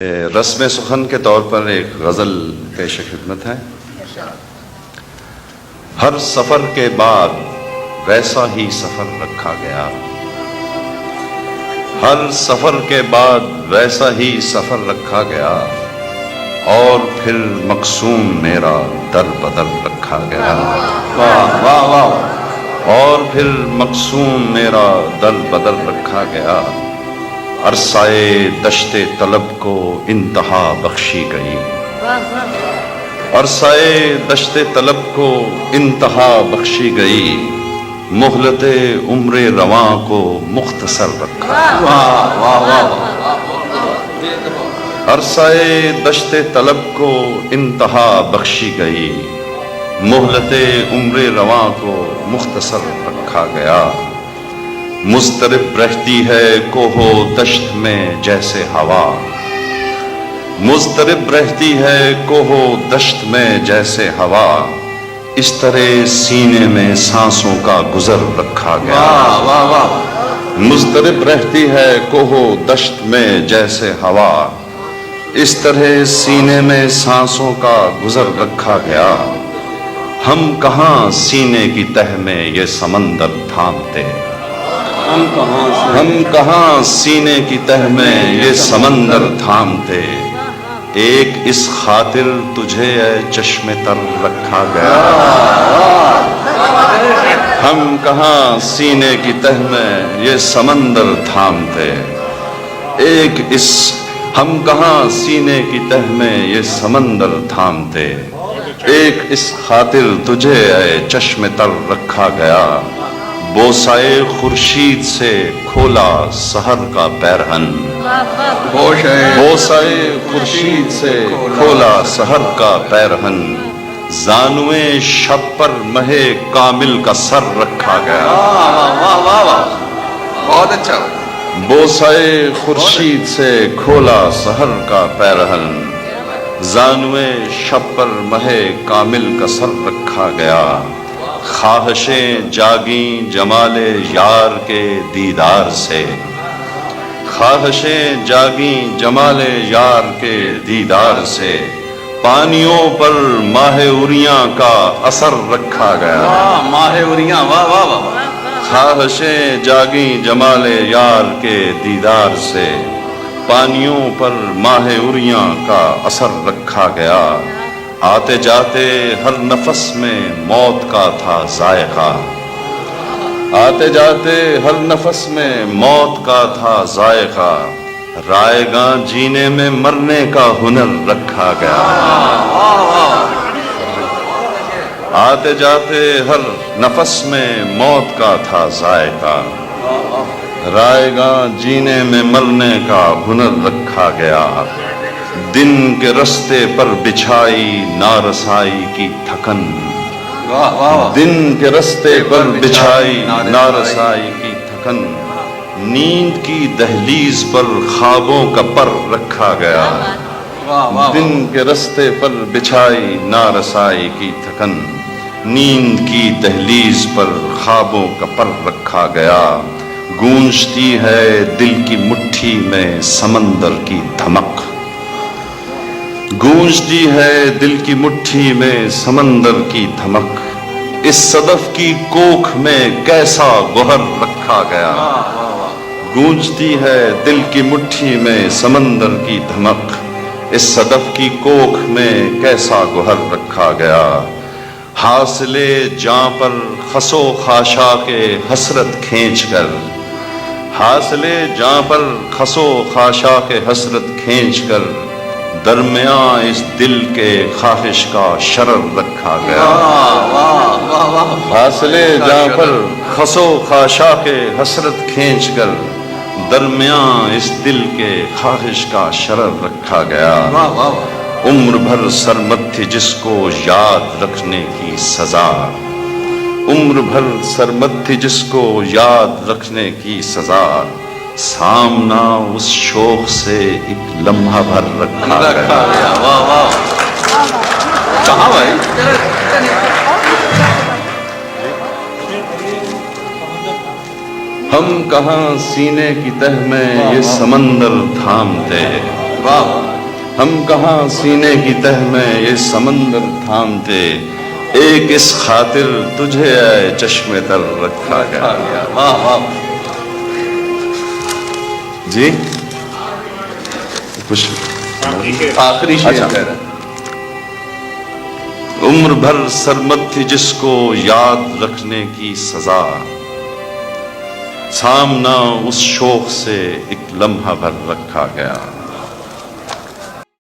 رسم سخن کے طور پر ایک غزل پیش خدمت ہے۔ ہر سفر کے بعد ویسا ہی سفر رکھا گیا، ہر سفر کے بعد ویسا ہی سفر رکھا گیا، اور پھر مقصوم میرا در بدر رکھا گیا، واہ واہ واہ، اور پھر مقصوم میرا در بدر رکھا گیا۔ عرصائے دشت طلب کو انتہا بخشی گئی، عرصائے دشت طلب کو انتہا بخشی گئی، مہلت عمر رواں کو مختصر رکھا گیا، عرصائے دشت طلب کو انتہا بخشی گئی، مہلت عمر رواں کو مختصر رکھا گیا۔ مضطرب رہتی ہے کوہ و دشت میں جیسے ہوا، مضطرب رہتی ہے کوہ و دشت میں جیسے ہوا، اس طرح سینے میں سانسوں کا گزر رکھا گیا، مضطرب رہتی ہے کوہ و دشت میں جیسے ہوا، اس طرح سینے میں سانسوں کا گزر رکھا گیا۔ ہم کہاں سینے کی تہ میں یہ سمندر تھامتے، ہم کہاں سینے کی تہ میں یہ سمندر تھامتے، ایک اس خاطر تجھے اے چشم تر رکھا گیا۔ ہم کہاں سینے کی تہ میں یہ سمندر تھامتے، ایک اس ہم کہاں سینے کی تہ میں یہ سمندر تھامتے، ایک اس خاطر تجھے اے چشم تر رکھا گیا۔ بوسائے خورشید سے کھولا سحر کا پیرہن، بوسائے خورشید سے کھولا سحر کا پیرہن، زانوئے شب پر مہے کامل کا سر رکھا گیا، بہت اچھا۔ بوسائے خورشید سے کھولا سحر کا پیرہن، زانوئے شب پر مہے کامل کا سر رکھا گیا۔ خواہشیں جاگیں جمال یار کے دیدار سے، خواہشیں جاگیں جمال یار کے دیدار سے، پانیوں پر ماہ اریاں کا اثر رکھا گیا، ماہ اریاں، واہ واہ واہ۔ خواہشیں جاگیں جمال یار کے دیدار سے، پانیوں پر ماہ اریاں کا اثر رکھا گیا۔ آتے جاتے ہر نفس میں موت کا تھا ذائقہ، آتے جاتے ہر نفس میں موت کا تھا ذائقہ، رائے گاں جینے میں مرنے کا ہنر رکھا گیا، آتے جاتے ہر نفس میں موت کا تھا ذائقہ، رائے گاں جینے میں مرنے کا ہنر رکھا گیا۔ دن کے رستے پر بچھائی نارسائی کی تھکن، دن کے رستے پر بچھائی نارسائی کی تھکن، نیند کی دہلیز پر خوابوں کا پر رکھا گیا، دن کے رستے پر بچھائی نارسائی کی تھکن، نیند کی دہلیز پر خوابوں کا پر رکھا گیا۔ گونجتی ہے دل کی مٹھی میں سمندر کی دھمک، گونجتی ہے دل کی مٹھی میں سمندر کی دھمک، اس صدف کی کوکھ میں کیسا گوہر رکھا گیا، گونجتی ہے دل کی مٹھی میں سمندر کی دھمک، اس صدف کی کوکھ میں کیسا گوہر رکھا گیا۔ حاصل جاں پر خسو خاشاک حسرت کھینچ کر، حاصل جاں پر خسو خاشاک حسرت کھینچ کر، درمیان اس دل کے خواہش کا شرر رکھا گیا، حاصل جاں پر خسو خاشاک حسرت کھینچ کر، درمیان اس دل کے خواہش کا شرر رکھا گیا۔ عمر بھر سرمت تھی جس کو یاد رکھنے کی سزا، عمر بھر سرمت تھی جس کو یاد رکھنے کی سزا، سامنا اس شوق سے ایک لمحہ بھر رکھا گیا، واہ واہ۔ کہاں بھائی؟ ہم کہاں سینے کی تہ میں یہ سمندر تھامتے، واہ۔ ہم کہاں سینے کی تہ میں یہ سمندر تھامتے، ایک اس خاطر تجھے اے چشمے تر رکھا گیا۔ واہ واہ جی کچھ آخری شعر اچھا۔ کہہ رہا ہے۔ عمر بھر سرمت تھی جس کو یاد رکھنے کی سزا، سامنا اس شوق سے ایک لمحہ بھر رکھا گیا۔